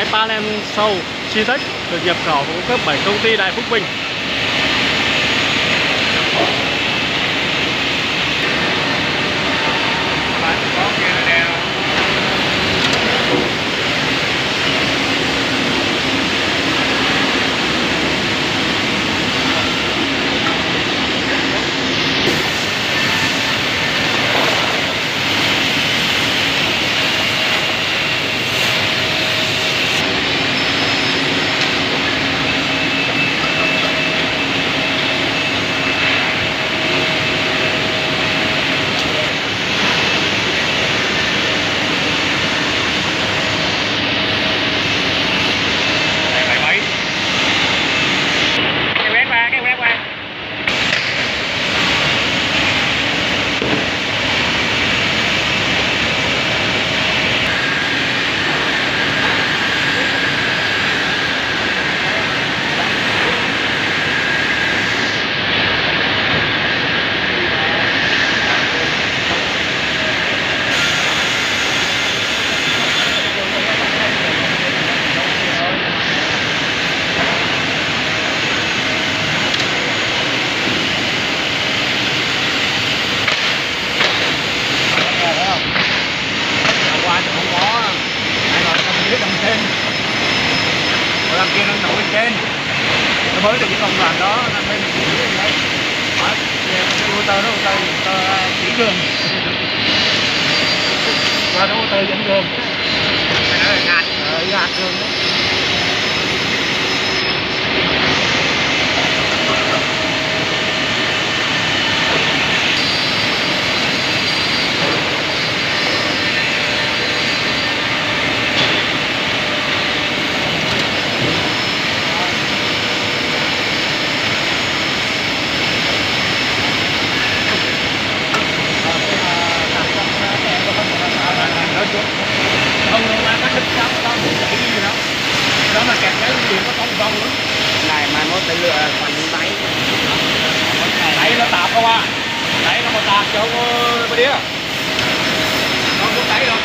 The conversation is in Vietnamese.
máy panel sâu Citech được nhập khẩu và cung cấp bởi công ty Đại Phúc Bình. Làm kia nó nổi bên trên, nó mới được cái công đoạn đó, làm bên mình đấy, ô tô chỉ đường, qua đó ô tô dẫn đường, cái đó là gạt đường đó. Không đâu mà cắt đứt đó, nó chạy gì đó. Đó mà kẹt cái gì nó không vòng nữa. Này mà nó phải lựa còn máy. Đấy nó tạp không à. Đấy nó mà tạp chứ không có đĩa. Không có đáy đâu.